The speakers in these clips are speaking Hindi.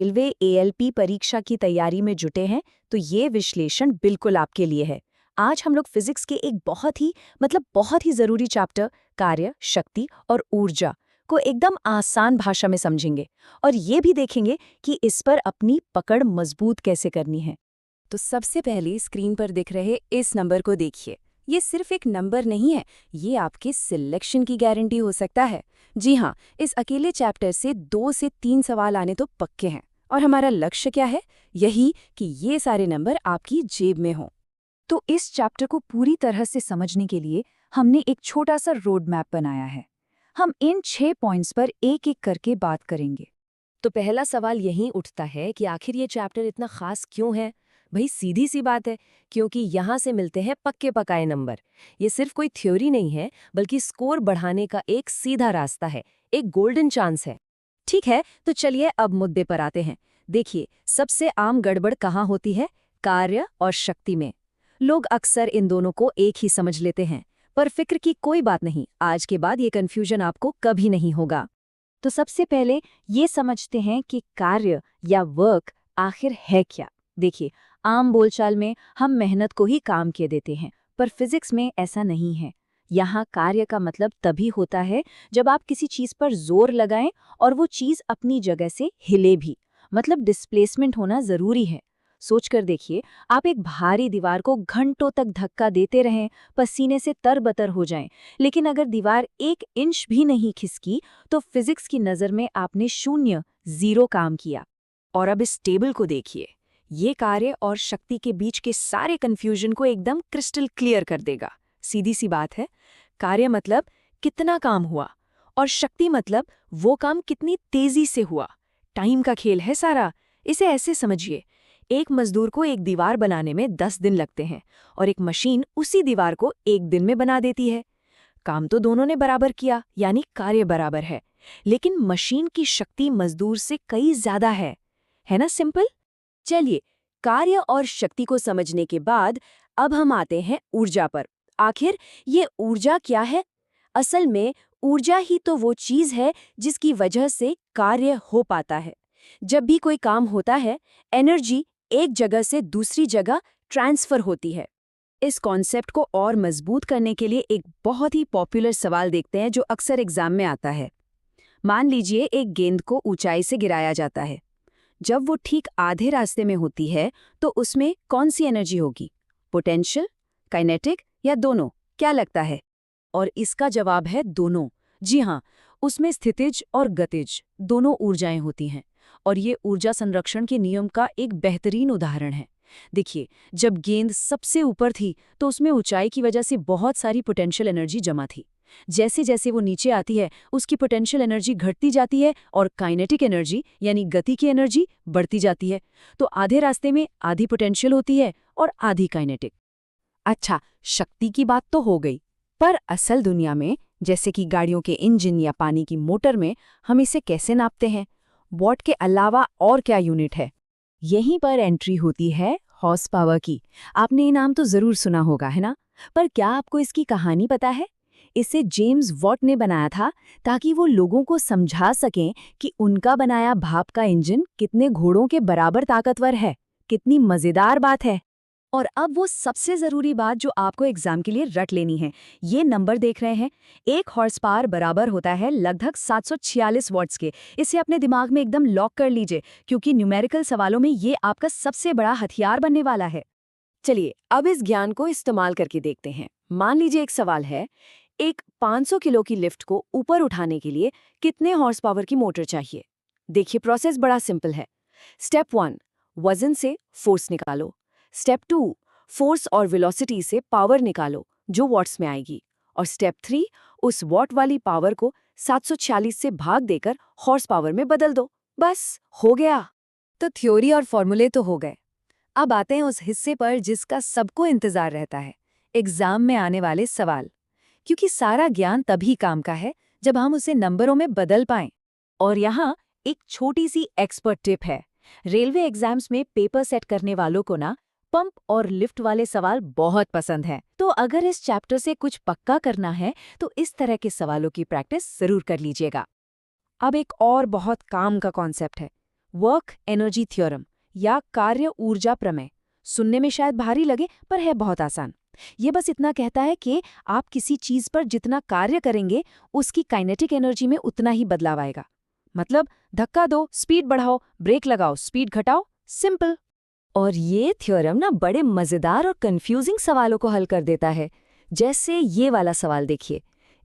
रेलवे एएलपी परीक्षा की तैयारी में जुटे हैं तो ये विश्लेषण बिल्कुल आपके लिए है। आज हम लोग फिजिक्स के एक बहुत ही जरूरी चैप्टर कार्य, शक्ति और ऊर्जा को एकदम आसान भाषा में समझेंगे और ये भी देखेंगे कि इस पर अपनी पकड़ मजबूत कैसे करनी है। तो सबसे पहले स्क्रीन पर दिख रहे इस नंबर को देखिए। ये सिर्फ एक नंबर नहीं है, ये आपके सिलेक्शन की गारंटी हो सकता है। जी हाँ, इस अकेले चैप्टर से 2 से 3 सवाल आने तो पक्के हैं। और हमारा लक्ष्य क्या है? यही कि ये सारे नंबर आपकी जेब में हों। तो इस चैप्टर को पूरी तरह से समझने के लिए हमने एक छोटा सा रोड मैप बनाया है। हम इन 6 पॉइंट्स पर एक एक करके बात करेंगे। तो पहला सवाल यहीं उठता है कि आखिर ये चैप्टर इतना खास क्यों है। भाई सीधी सी बात है, क्योंकि यहाँ से मिलते हैं पक्के पकाए नंबर। ये सिर्फ कोई थ्योरी नहीं है, बल्कि स्कोर बढ़ाने का एक सीधा रास्ता है, एक गोल्डन चांस है। ठीक है, तो चलिए अब मुद्दे पर आते हैं। देखिए, सबसे आम गड़बड़ कहाँ होती है? कार्य और शक्ति में। लोग अक्सर इन दोनों को एक ही समझ लेते हैं, पर फिक्र की कोई बात नहीं, आज के बाद ये कन्फ्यूजन आपको कभी नहीं होगा। तो सबसे पहले ये समझते हैं कि कार्य या वर्क आखिर है क्या। देखिए, आम बोलचाल में हम मेहनत को ही काम के देते हैं, पर फिजिक्स में ऐसा नहीं है। यहाँ कार्य का मतलब तभी होता है जब आप किसी चीज पर जोर लगाएं और वो चीज अपनी जगह से हिले भी, मतलब डिस्प्लेसमेंट होना जरूरी है। सोचकर देखिए, आप एक भारी दीवार को घंटों तक धक्का देते रहें, पसीने से तरबतर हो जाएं, लेकिन अगर दीवार 1 इंच भी नहीं खिसकी तो फिजिक्स की नज़र में आपने शून्य, जीरो काम किया। और अब इस टेबल को देखिए, ये कार्य और शक्ति के बीच के सारे कंफ्यूजन को एकदम क्रिस्टल क्लियर कर देगा। सीधी सी बात है, कार्य मतलब कितना काम हुआ और शक्ति मतलब वो काम कितनी तेजी से हुआ। टाइम का खेल है सारा। इसे ऐसे समझिए, एक मजदूर को एक दीवार बनाने में 10 दिन लगते हैं और एक मशीन उसी दीवार को 1 दिन में बना देती है। काम तो दोनों ने बराबर किया, यानी कार्य बराबर है, लेकिन मशीन की शक्ति मजदूर से कई ज्यादा है ना? सिंपल। चलिए, कार्य और शक्ति को समझने के बाद अब हम आते हैं ऊर्जा पर। आखिर ये ऊर्जा क्या है? असल में ऊर्जा ही तो वो चीज है जिसकी वजह से कार्य हो पाता है। जब भी कोई काम होता है, एनर्जी एक जगह से दूसरी जगह ट्रांसफर होती है। इस कॉन्सेप्ट को और मजबूत करने के लिए एक बहुत ही पॉपुलर सवाल देखते हैं जो अक्सर एग्जाम में आता है। मान लीजिए एक गेंद को ऊंचाई से गिराया जाता है। जब वो ठीक आधे रास्ते में होती है तो उसमें कौन सी एनर्जी होगी? पोटेंशियल, काइनेटिक या दोनों? क्या लगता है? और इसका जवाब है दोनों। जी हाँ, उसमें स्थितिज और गतिज दोनों ऊर्जाएं होती हैं और ये ऊर्जा संरक्षण के नियम का एक बेहतरीन उदाहरण है। देखिए, जब गेंद सबसे ऊपर थी तो उसमें ऊंचाई की वजह से बहुत सारी पोटेंशियल एनर्जी जमा थी। जैसे जैसे वो नीचे आती है उसकी पोटेंशियल एनर्जी घटती जाती है और काइनेटिक एनर्जी यानी गति की एनर्जी बढ़ती जाती है। तो आधे रास्ते में आधी पोटेंशियल होती है और आधी काइनेटिक। अच्छा, शक्ति की बात तो हो गई, पर असल दुनिया में, जैसे कि गाड़ियों के इंजन या पानी की मोटर में, हम इसे कैसे नापते हैं? वॉट के अलावा और क्या यूनिट है? यहीं पर एंट्री होती है हॉर्स पावर की। आपने ये नाम तो जरूर सुना होगा, है ना? पर क्या आपको इसकी कहानी पता है? इसे जेम्स वॉट ने बनाया था ताकि वो लोगों को समझा सकें कि उनका बनाया भाप का इंजन कितने घोड़ों के बराबर ताकतवर है। कितनी मजेदार बात है। और अब वो सबसे जरूरी बात जो आपको एग्जाम के लिए रट लेनी है। ये नंबर देख रहे हैं, 1 हॉर्स बराबर होता है लगभग 746 वॉट्स के। इसे अपने दिमाग में एकदम लॉक कर लीजिए, क्योंकि न्यूमेरिकल सवालों में ये आपका सबसे बड़ा हथियार बनने वाला है। चलिए, अब इस ज्ञान को इस्तेमाल करके देखते हैं। मान लीजिए एक सवाल है, एक 500 किलो की लिफ्ट को ऊपर उठाने के लिए कितने हॉर्स पावर की मोटर चाहिए? देखिए, प्रोसेस बड़ा सिंपल है। स्टेप 1, वजन से फोर्स निकालो। स्टेप 2, फोर्स और वेलोसिटी से पावर निकालो जो वॉट्स में आएगी। और स्टेप 3, उस वॉट वाली पावर को 746 से भाग देकर हॉर्स पावर में बदल दो। बस हो गया। तो थ्योरी और फॉर्मूले तो हो गए। अब आते हैं उस हिस्से पर जिसका सबको इंतजार रहता है, एग्जाम में आने वाले सवाल। क्योंकि सारा ज्ञान तभी काम का है जब हम उसे नंबरों में बदल पाएं। और यहाँ एक छोटी सी एक्सपर्ट टिप है। रेलवे एग्जाम्स में पेपर सेट करने वालों को ना पंप और लिफ्ट वाले सवाल बहुत पसंद हैं। तो अगर इस चैप्टर से कुछ पक्का करना है तो इस तरह के सवालों की प्रैक्टिस जरूर कर लीजिएगा। अब एक और बहुत काम का कॉन्सेप्ट है, वर्क एनर्जी थ्योरम या कार्य ऊर्जा प्रमेय। सुनने में शायद भारी लगे पर है बहुत आसान। ये बस इतना कहता है कि आप किसी चीज पर जितना कार्य करेंगे उसकी काइनेटिक एनर्जी में उतना ही बदलाव आएगा। मतलब धक्का दो, स्पीड बढ़ाओ, ब्रेक लगाओ, स्पीड घटाओ, सिंपल। और ये थ्योरम ना बड़े मजेदार और कंफ्यूजिंग सवालों को हल कर देता है। जैसे ये वाला सवाल देखिए,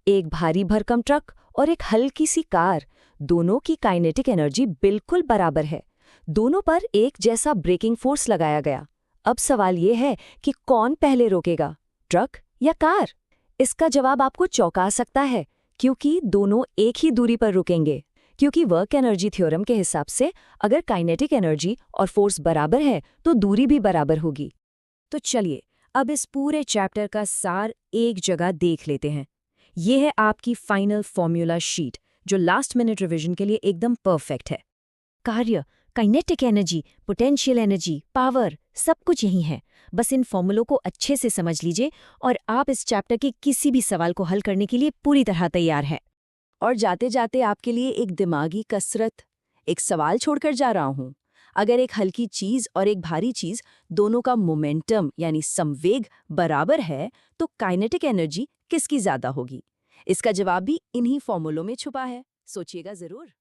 एक भारी भरकम ट्रक और एक हल्की सी कार, दोनों की काइनेटिक एनर्जी बिल्कुल बराबर है, दोनों पर एक जैसा ब्रेकिंग फोर्स लगाया गया। अब सवाल ये है कि कौन पहले रोकेगा, ट्रक या कार? इसका जवाब आपको चौंका सकता है, क्योंकि दोनों एक ही दूरी पर रुकेंगे। क्योंकि वर्क एनर्जी थ्योरम के हिसाब से अगर काइनेटिक एनर्जी और फोर्स बराबर है तो दूरी भी बराबर होगी। तो चलिए अब इस पूरे चैप्टर का सार एक जगह देख लेते हैं। ये है आपकी फाइनल फॉर्मूला शीट, जो लास्ट मिनट रिवीजन के लिए एकदम परफेक्ट है। कार्य, kinetic energy, potential energy, power, सब कुछ यही है। बस इन फॉर्मूलों को अच्छे से समझ लीजिए और आप इस चैप्टर के किसी भी सवाल को हल करने के लिए पूरी तरह तैयार हैं। और जाते जाते आपके लिए एक दिमागी कसरत, एक सवाल छोड़कर जा रहा हूं। अगर एक हल्की चीज और एक भारी चीज दोनों का मोमेंटम यानी संवेग बराबर है तो काइनेटिक एनर्जी किसकी ज्यादा होगी? इसका जवाब भी इन्हीं फॉर्मूलों में छुपा है। सोचिएगा जरूर।